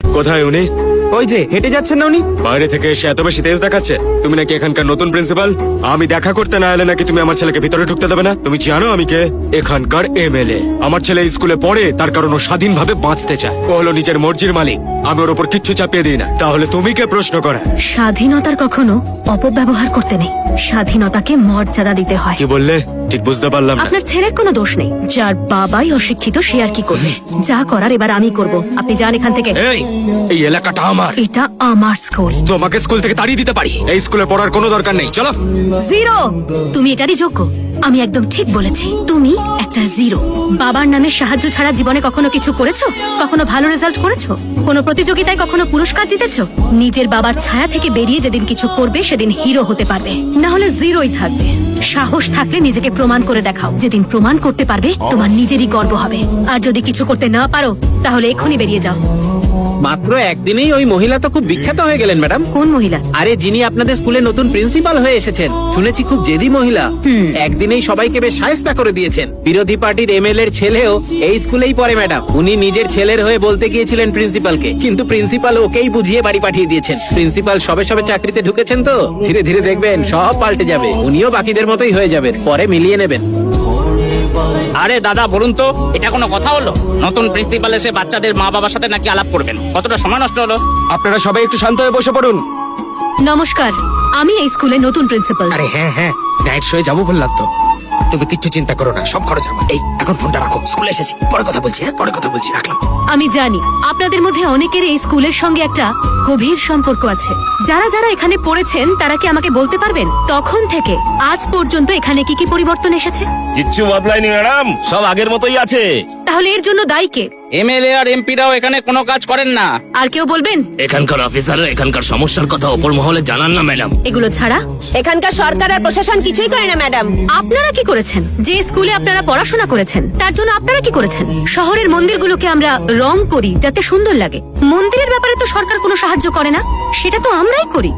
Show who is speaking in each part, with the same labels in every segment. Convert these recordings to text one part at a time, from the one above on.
Speaker 1: কোথায় উনি?
Speaker 2: ওই যে হেঁটে যাচ্ছেন না উনি?
Speaker 1: বাইরে থেকে এসে এত বেশি তেজ দেখাচ্ছে। তুমি নাকি এখানকার নতুন প্রিন্সিপাল? আমি দেখা করতে না এলে নাকি তুমি আমার ছেলেকে ভিতরে ঢুকতে দেবে না? তুমি জানো আমি কে? এখানকার এমএলএ। আমার ছেলে স্কুলে পড়ে, তার কারণ ও স্বাধীনভাবে বাঁচতে চায়। ও হলো নিজের মর্জির মালিক। আমি ওর উপর কিচ্ছু চাপিয়ে দিই না। তাহলে তুমি কে প্রশ্ন করে?
Speaker 3: স্বাধীনতার কখনো অপব্যবহার করতে নেই, স্বাধীনতাকে মর্যাদা দিতে হয়।
Speaker 1: কি বললে? ঠিক বুঝতে পারলাম না।
Speaker 3: আপনার ছেলের কোনো দোষ নেই, যার বাবাই অশিক্ষিত সে আর কি করবে। যা করার এবার আমি করব, আপনি যান এখান থেকে।
Speaker 1: এই এলাকাটা আমার।
Speaker 3: এটা আমার স্কুল।
Speaker 1: তোমাকে স্কুল থেকে তাড়িয়ে দিতে পারি, এই স্কুলে পড়ার কোনো দরকার নেই। চলো।
Speaker 3: জিরো। তুমি এটারই যোগ্য। আমি একদম ঠিক বলেছি, তুমি একটা জিরো। বাবার নামে সাহায্য ছাড়া জীবনে কখনো কিছু করেছো? কখনো ভালো রেজাল্ট করেছো? কোনো প্রতিযোগিতায় কখনো পুরস্কার জিতেছো? নিজের বাবার ছায়া থেকে বেরিয়ে যেদিন কিছু করবে সেদিন হিরো হতে পারবে, না হলে জিরোই থাকবে। সাহস থাকলে নিজেকে প্রমাণ করে দেখাও। যেদিন প্রমাণ করতে পারবে তোমার নিজেরই গর্ব হবে। আর যদি কিছু করতে না পারো তাহলে এক্ষুনি বেরিয়ে যাও।
Speaker 2: মাত্র একদিনেই ওই মহিলা তো খুব বিখ্যাত হয়ে গেলেন ম্যাডাম।
Speaker 3: কোন মহিলা?
Speaker 2: আরে যিনি আপনাদের স্কুলে নতুন প্রিন্সিপাল হয়ে এসেছেন, শুনেছি খুব জেদি মহিলা। একদিনেই সবাইকে বেশ শায়েস্তা করে দিয়েছেন। বিরোধী পার্টির এমএলএ এর ছেলেও এই স্কুলেই পড়ে ম্যাডাম। উনি নিজের ছেলের হয়ে বলতে গিয়েছিলেন প্রিন্সিপালকে, কিন্তু প্রিন্সিপাল ওকেই বুঝিয়ে বাড়ি পাঠিয়ে দিয়েছেন। প্রিন্সিপাল সবে সবে চাকরিতে ঢুকেছেন তো, ধীরে ধীরে দেখবেন সব পাল্টে যাবে। উনিও বাকিদের মতোই হয়ে যাবেন, পরে মিলিয়ে নেবেন।
Speaker 4: আরে দাদা বলুন তো, এটা কোনো কথা হলো? নতুন প্রিন্সিপাল এসে বাচ্চাদের মা বাবার সাথে নাকি আলাপ করবেন? কতটা সময় নষ্ট হলো।
Speaker 1: আপনারা সবাই একটু শান্ত হয়ে বসে পড়ুন।
Speaker 3: নমস্কার, আমি এই স্কুলে নতুন প্রিন্সিপাল।
Speaker 5: আরে হ্যাঁ, নাইট শোয়ে যাবো বললাম তো। তুমি কিচ্ছু চিন্তা করো না, সব খরচ আমার। এই এখন ফোনটা রাখো, স্কুলে এসেছি, পরে কথা বলছি। পরে কথা বলছি, রাখলাম।
Speaker 3: আমি জানি আপনাদের মধ্যে অনেকের এই স্কুলের সঙ্গে একটা গভীর সম্পর্ক আছে। যারা যারা এখানে পড়েছেন তারা কি আমাকে বলতে পারবেন তখন থেকে আজ পর্যন্ত এখানে কি কি পরিবর্তন এসেছে?
Speaker 6: কিচ্ছু বদলায়নি ম্যাডাম, সব আগের মতোই আছে।
Speaker 3: তাহলে এর জন্য দায়ী কে?
Speaker 4: এমএলএ আর এমপিরাও এখানে কোনো কাজ করেন না।
Speaker 3: আর কেউ বলবেন?
Speaker 6: এখানকার অফিসাররা এখানকার সমস্যার কথা অপর মহলে জানান না ম্যাডাম।
Speaker 3: এগুলো ছাড়া
Speaker 7: এখানকার সরকার আর প্রশাসন কিছুই করে না ম্যাডাম।
Speaker 3: আপনারা কি করেছেন? যে স্কুলে আপনারা পড়াশোনা করেছেন তার জন্য আপনারা কি করেছেন? শহরের মন্দিরগুলোকে আমরা রং করি যাতে সুন্দর লাগে। মন্দিরের ব্যাপারে তো সরকার কোনো সাহায্য করে না, সেটা তো আমরাই করি।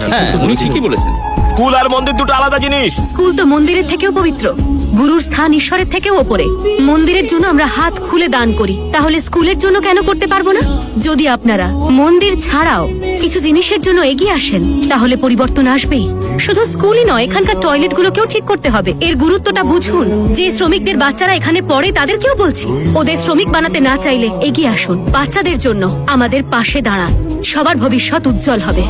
Speaker 4: হ্যাঁ, উনি ঠিকই বলেছেন।
Speaker 6: স্কুল আর মন্দির দুটো আলাদা জিনিস।
Speaker 3: স্কুল তো মন্দিরের থেকেও পবিত্র, গুরুর স্থান ঈশ্বরের থেকেও ওপরে। মন্দিরের জন্য আমরা হাত খুলে দান করি, তাহলে স্কুলের জন্য কেন করতে পারবো না? যদি আপনারা মন্দির ছাড়াও কিছু জিনিসের জন্য এগিয়ে আসেন তাহলে পরিবর্তন আসবেই। শুধু স্কুলই নয়, এখানকার টয়লেট গুলোকেও ঠিক করতে হবে। এর গুরুত্বটা বুঝুন। যে শ্রমিকদের বাচ্চারা এখানে পড়ে তাদেরকেও বলছি, ওদের শ্রমিক বানাতে না চাইলে এগিয়ে আসুন। বাচ্চাদের জন্য আমাদের পাশে দাঁড়ান, সবার ভবিষ্যৎ উজ্জ্বল হবে।